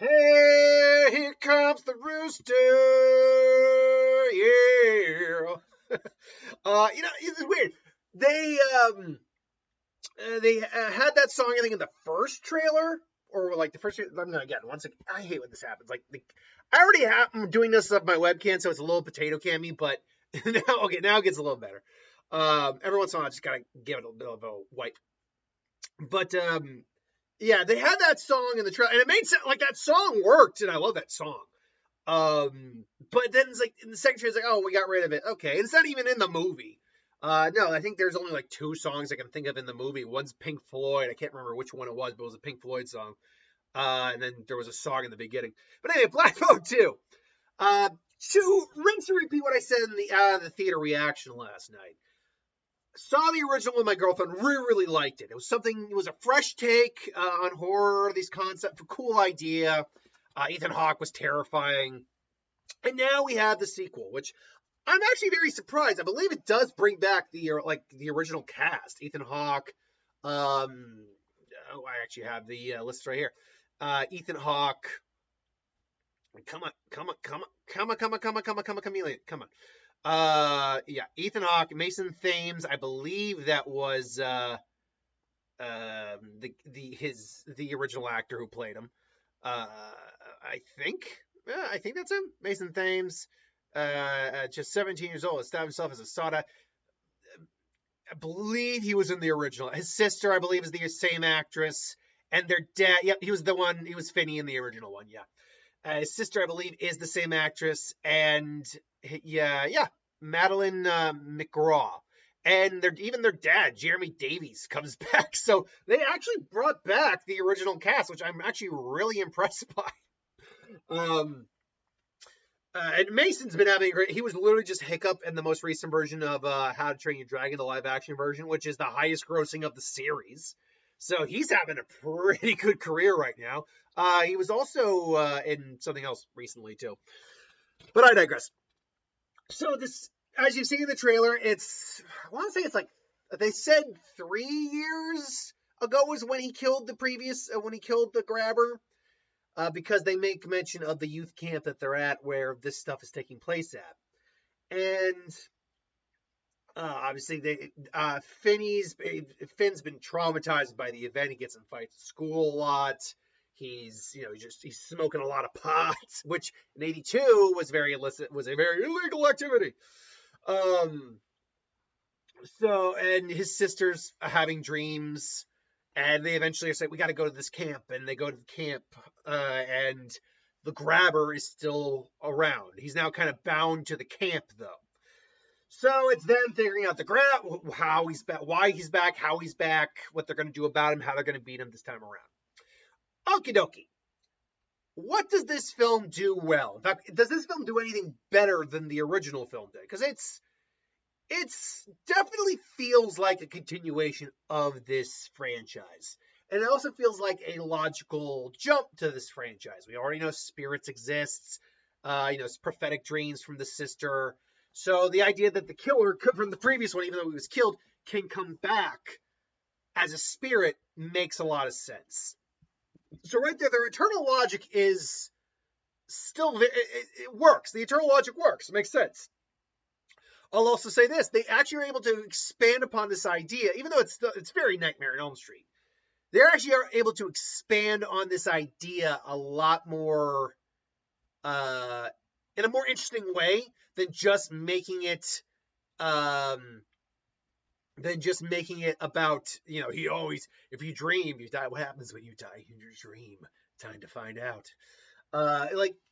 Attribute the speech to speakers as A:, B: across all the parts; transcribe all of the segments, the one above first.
A: Hey, here comes the rooster. Yeah. It's weird. They had that song I think in the first trailer or like the first. I'm gonna again once again. I hate when this happens. I already have. I'm doing this of my webcam, so it's a little potato cammy, but now it gets a little better. Every once in a while, I just gotta give it a bit of a wipe. But yeah, they had that song in the trailer, and it made sense. Like that song worked, and I love that song. But then it's like in the second trailer, it's like, oh, we got rid of it. Okay, and it's not even in the movie. No, I think there's only like two songs I can think of in the movie. One's Pink Floyd. I can't remember which one it was, but it was a Pink Floyd song. And then there was a song in the beginning. But anyway, Black Phone 2. To rinse and repeat what I said in the theater reaction last night. Saw the original with my girlfriend, really liked it. It was a fresh take on horror, these concepts, a cool idea. Ethan Hawke was terrifying. And now we have the sequel, which I'm actually very surprised. I believe it does bring back the original cast. Ethan Hawke. I actually have the list right here. Ethan Hawke. Come on, Chameleon. Come on. Yeah, Ethan Hawke, Mason Thames. I believe that was the original actor who played him. I think that's him, Mason Thames. Just 17 years old, established himself as a Sada. I believe he was in the original. His sister, I believe, is the same actress, and their dad. Yep, he was the one. He was Finney in the original one. Yeah. His sister, I believe, is the same actress, and yeah, Madeline McGraw, and even their dad, Jeremy Davies, comes back. So they actually brought back the original cast, which I'm actually really impressed by. And Mason's been having a great. He was literally just Hiccup in the most recent version of How to Train Your Dragon, the live action version, which is the highest grossing of the series. So he's having a pretty good career right now. He was also in something else recently too. But I digress. So this, as you see in the trailer, I want to say it's like they said 3 years ago was when he killed the grabber. Because they make mention of the youth camp that they're at where this stuff is taking place at. And obviously Finn's been traumatized by the event. He gets in fights at school a lot. He's smoking a lot of pot, which in '82 was very illicit, was a very illegal activity. So, and his sister's having dreams, and they eventually say, we got to go to this camp, and they go to the camp, and the grabber is still around. He's now kind of bound to the camp, though. So it's them figuring out how he's back, why he's back, how he's back, what they're going to do about him, how they're going to beat him this time around. Okie dokie. What does this film do well? In fact, does this film do anything better than the original film did? Because it's definitely feels like a continuation of this franchise. And it also feels like a logical jump to this franchise. We already know spirits exists, it's prophetic dreams from the sister. So the idea that the killer from the previous one, even though he was killed, can come back as a spirit makes a lot of sense. So right there, their eternal logic is still, it works. The eternal logic works. It makes sense. I'll also say this: they actually are able to expand upon this idea, even though it's very Nightmare on Elm Street. They actually are able to expand on this idea a lot more, in a more interesting way than just making it, about he always, if you dream you die. What happens when you die in your dream? Time to find out.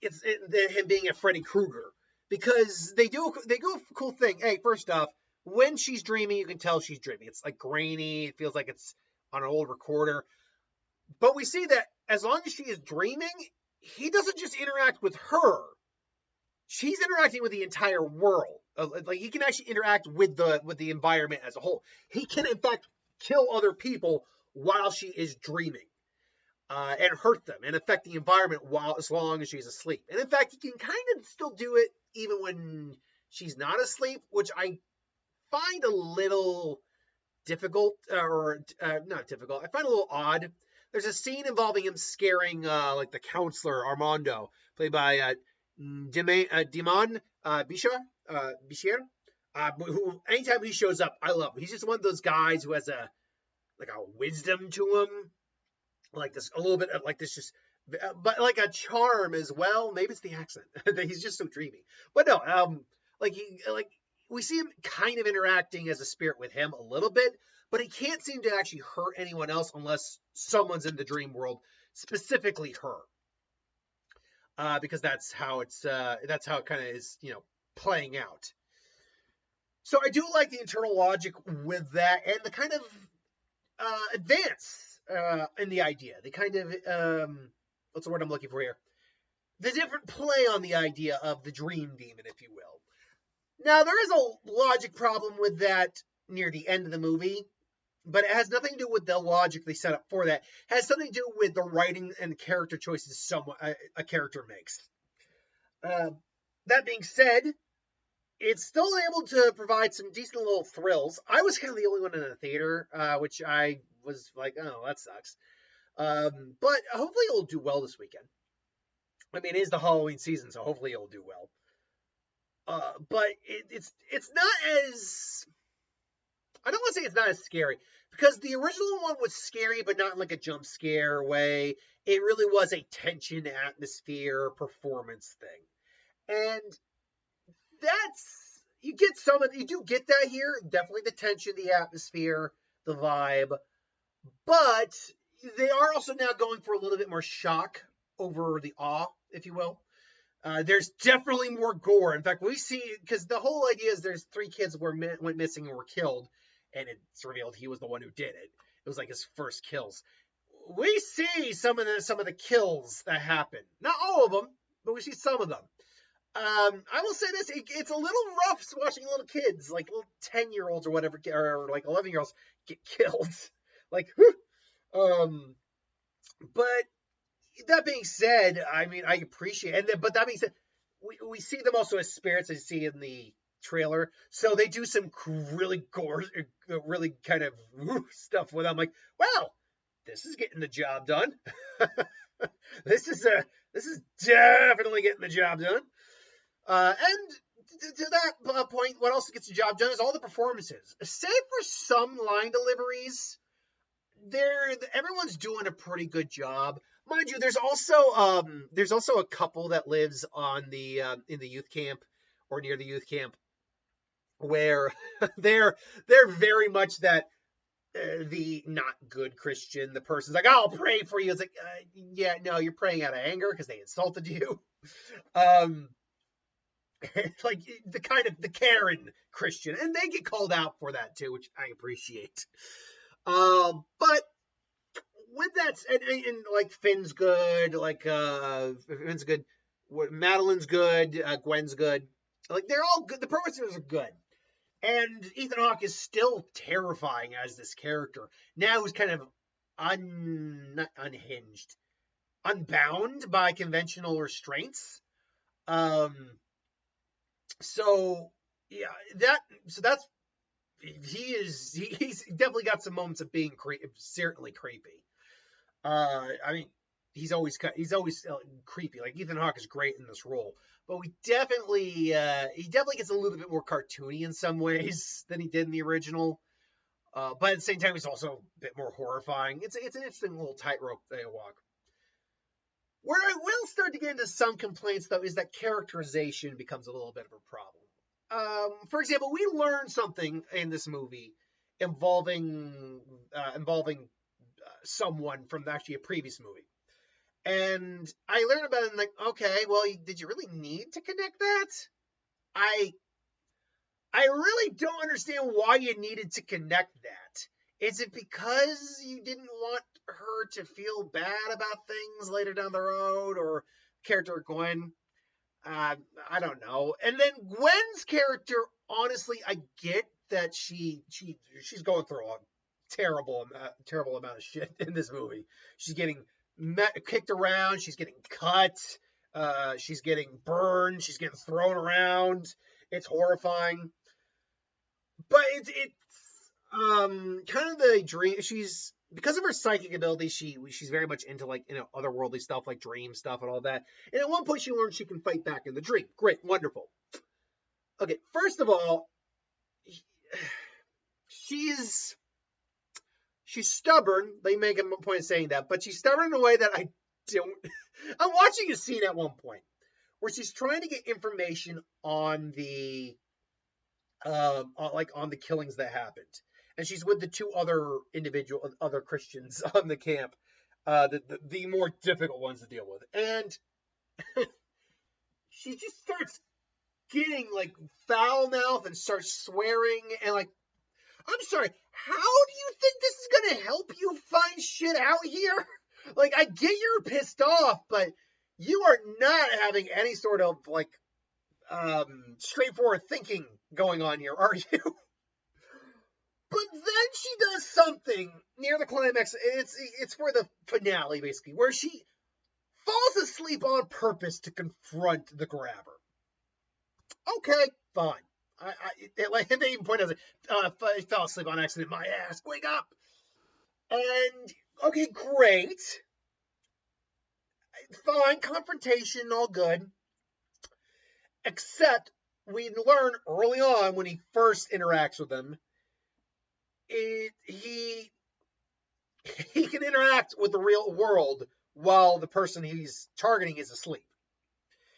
A: It's him being a Freddy Krueger. Because they do a cool thing. Hey, first off, when she's dreaming, you can tell she's dreaming. It's like grainy. It feels like it's on an old recorder. But we see that as long as she is dreaming, he doesn't just interact with her. She's interacting with the entire world. Like he can actually interact with the environment as a whole. He can in fact kill other people while she is dreaming. And hurt them and affect the environment as long as she's asleep. And in fact, he can kind of still do it even when she's not asleep, which I find a little difficult, or not difficult. I find a little odd. there's a scene involving him scaring like the counselor Armando, played by Dimon Bichir. Who anytime he shows up, I love him. He's just one of those guys who has a wisdom to him, like this a little bit of like this just but like a charm as well. Maybe it's the accent. He's just so dreamy. But no, like we see him kind of interacting as a spirit with him a little bit, but he can't seem to actually hurt anyone else unless someone's in the dream world, specifically her. Because that's how it kind of is, playing out. So I do like the internal logic with that and the kind of advance in the idea. The kind of what's the word I'm looking for here? The different play on the idea of the dream demon, if you will. Now there is a logic problem with that near the end of the movie, but it has nothing to do with the logic they set up for that. It has something to do with the writing and character choices a character makes. That being said, it's still able to provide some decent little thrills. I was kind of the only one in the theater, which I was like, oh, that sucks. But hopefully it'll do well this weekend. I mean, it is the Halloween season, so hopefully it'll do well. But it's not as, I don't want to say it's not as scary, because the original one was scary, but not in like a jump scare way. It really was a tension, atmosphere, performance thing. And you do get that here. Definitely the tension, the atmosphere, the vibe. But they are also now going for a little bit more shock over the awe, if you will. There's definitely more gore. In fact, we see, because the whole idea is there's 3 kids went missing and were killed, and it's revealed he was the one who did it. It was like his first kills. We see some of the kills that happen. Not all of them, but we see some of them. I will say this, it's a little rough watching little kids, like little 10-year-olds or whatever, or like 11-year-olds get killed. Like, but that being said, I mean, I appreciate it. But that being said, we see them also as spirits, as you see in the trailer. So they do some really gore, really kind of stuff with them. Like, wow, this is getting the job done. This is definitely getting the job done. And to that point, what else gets the job done is all the performances. Save for some line deliveries, everyone's doing a pretty good job. Mind you, there's also a couple that lives on the in the youth camp or near the youth camp where they're very much that the not good Christian. The person's like, "I'll pray for you." It's like, yeah, no, you're praying out of anger because they insulted you. Like the Karen Christian, and they get called out for that too, which I appreciate. But with that, and like Finn's good, like Finn's good, Madeline's good, Gwen's good. Like they're all good. The performances are good, and Ethan Hawke is still terrifying as this character. Now he's kind of not unhinged, unbound by conventional restraints. So yeah, that's he's definitely got some moments of being certainly creepy. I mean, he's always creepy. Like Ethan Hawke is great in this role, but he definitely gets a little bit more cartoony in some ways than he did in the original. But at the same time, he's also a bit more horrifying. It's an interesting little tightrope they walk. Where I will start to get into some complaints, though, is that characterization becomes a little bit of a problem. For example, we learned something in this movie involving someone from actually a previous movie. And I learned about it and like, okay, well, did you really need to connect that? I really don't understand why you needed to connect that. Is it because you didn't want her to feel bad about things later down the road, or character Gwen? I don't know. And then Gwen's character, honestly, I get that she's going through a terrible amount of shit in this movie. She's getting kicked around. She's getting cut. She's getting burned. She's getting thrown around. It's horrifying. But it's kind of the dream. She's because of her psychic ability, she's very much into like otherworldly stuff like dream stuff and all that. And at one point, she learns she can fight back in the dream. Great, wonderful. Okay, first of all, she's stubborn. They make a point of saying that, but she's stubborn in a way that I don't. I'm watching a scene at one point where she's trying to get information on the on the killings that happened, and she's with the two other Christians on the camp, the more difficult ones to deal with, and she just starts getting like foul mouth and starts swearing and like, I'm sorry, how do you think this is gonna help you find shit out here? Like, I get you're pissed off, but you are not having any sort of like straightforward thinking going on here, are you? But then she does something near the climax. It's for the finale, basically, where she falls asleep on purpose to confront the grabber. Okay, fine. They even point out, I fell asleep on accident. My ass, wake up! And okay, great, fine, confrontation, all good. Except we learn early on when he first interacts with them, he can interact with the real world while the person he's targeting is asleep.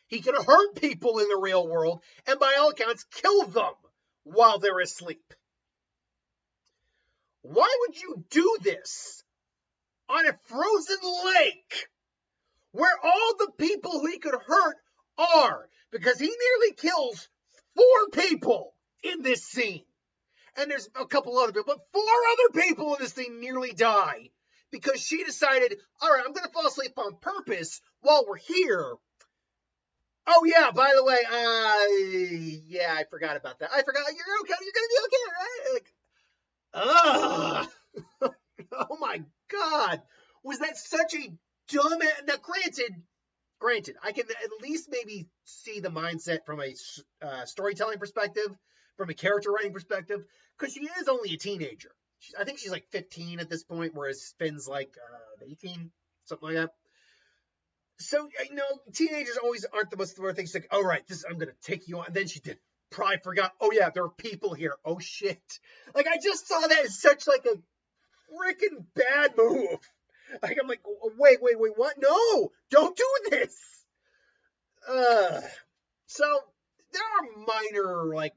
A: He can hurt people in the real world and by all accounts kill them while they're asleep. Why would you do this on a frozen lake where all the people he could hurt are? Because he nearly kills 4 people in this scene. And there's a couple other people, but 4 other people in this thing nearly die because she decided, all right, I'm going to fall asleep on purpose while we're here. Oh, yeah, by the way, yeah, I forgot about that. I forgot, you're okay, you're going to be okay, right? Like, oh my God. Was that such a dumb, now granted, I can at least maybe see the mindset from a storytelling perspective, from a character writing perspective, because she is only a teenager. I think she's like 15 at this point, whereas Finn's like 18, something like that. So, teenagers always aren't the most aware things. Like, all right, I'm going to take you on. And then she probably forgot, oh yeah, there are people here. Oh shit. Like, I just saw that as such like a freaking bad move. Like, I'm like, wait, what? No, don't do this. So there are minor like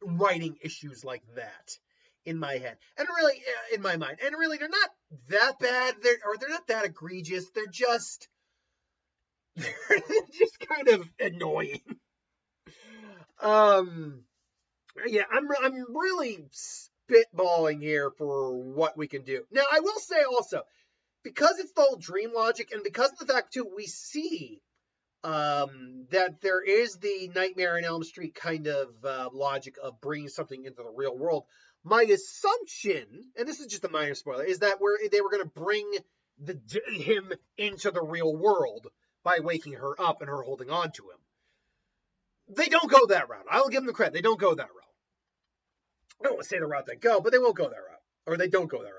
A: writing issues like that in my head, and really in my mind, and really they're not that bad. They're not that egregious. They're just kind of annoying. Yeah, I'm really spitballing here for what we can do. Now, I will say also, because it's the whole dream logic, and because of the fact too we see that there is the Nightmare on Elm Street kind of logic of bringing something into the real world. My assumption, and this is just a minor spoiler, is that they were going to bring him into the real world by waking her up and her holding on to him. They don't go that route. I will give them the credit. They don't go that route. I don't want to say the route they go, but they won't go that route. Or they don't go that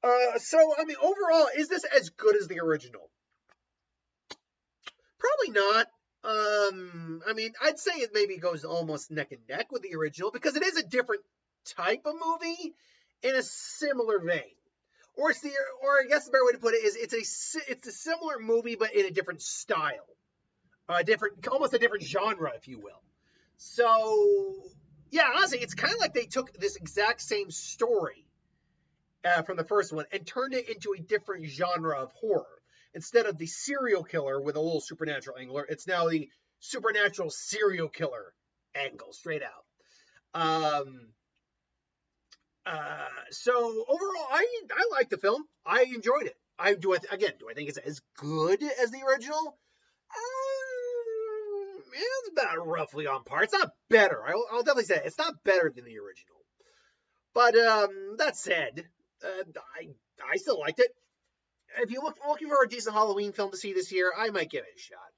A: route. So, I mean, overall, is this as good as the original? Probably not. I mean, I'd say it maybe goes almost neck and neck with the original because it is a different type of movie in a similar vein. Or I guess the better way to put it is it's a similar movie but in a different style, almost a different genre, if you will. So yeah, honestly, it's kind of like they took this exact same story from the first one and turned it into a different genre of horror. Instead of the serial killer with a little supernatural angle, it's now the supernatural serial killer angle, straight out. So overall, I like the film. I enjoyed it. Do I think it's as good as the original? It's about roughly on par. It's not better. I'll definitely say it's not better than the original. But that said, I still liked it. If you're looking for a decent Halloween film to see this year, I might give it a shot.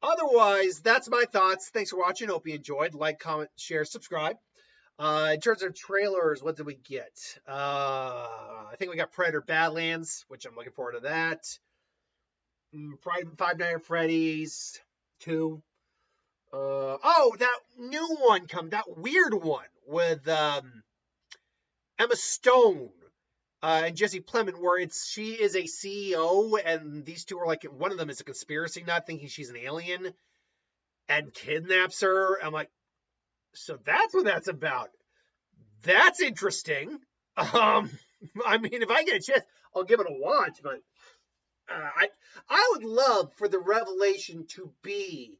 A: Otherwise, that's my thoughts. Thanks for watching. Hope you enjoyed. Like, comment, share, subscribe. In terms of trailers, what did we get? I think we got Predator Badlands, which I'm looking forward to that. Five Nights at Freddy's 2. That new one that weird one with Emma Stone and Jesse Plemons, where she is a CEO and these two are like, one of them is a conspiracy nut thinking she's an alien and kidnaps her. I'm like, so that's what that's about. That's interesting. I mean, if I get a chance, I'll give it a watch. But I would love for the revelation to be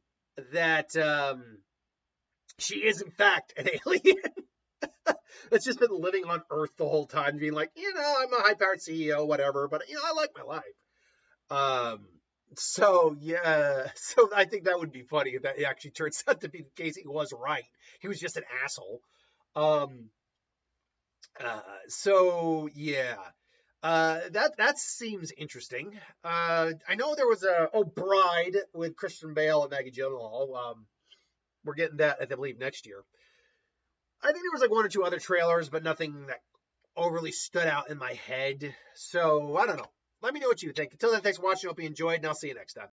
A: that she is in fact an alien that's just been living on Earth the whole time, being like, I'm a high-powered CEO, whatever, but I like my life. So yeah, so I think that would be funny if that actually turns out to be the case. He was right. He was just an asshole. Um, so yeah, that seems interesting. I know there was a Bride with Christian Bale and Maggie Gyllenhaal. We're getting that, I believe, next year. I think there was like one or two other trailers, but nothing that overly stood out in my head. So I don't know. Let me know what you think. Until then, thanks for watching. Hope you enjoyed, and I'll see you next time.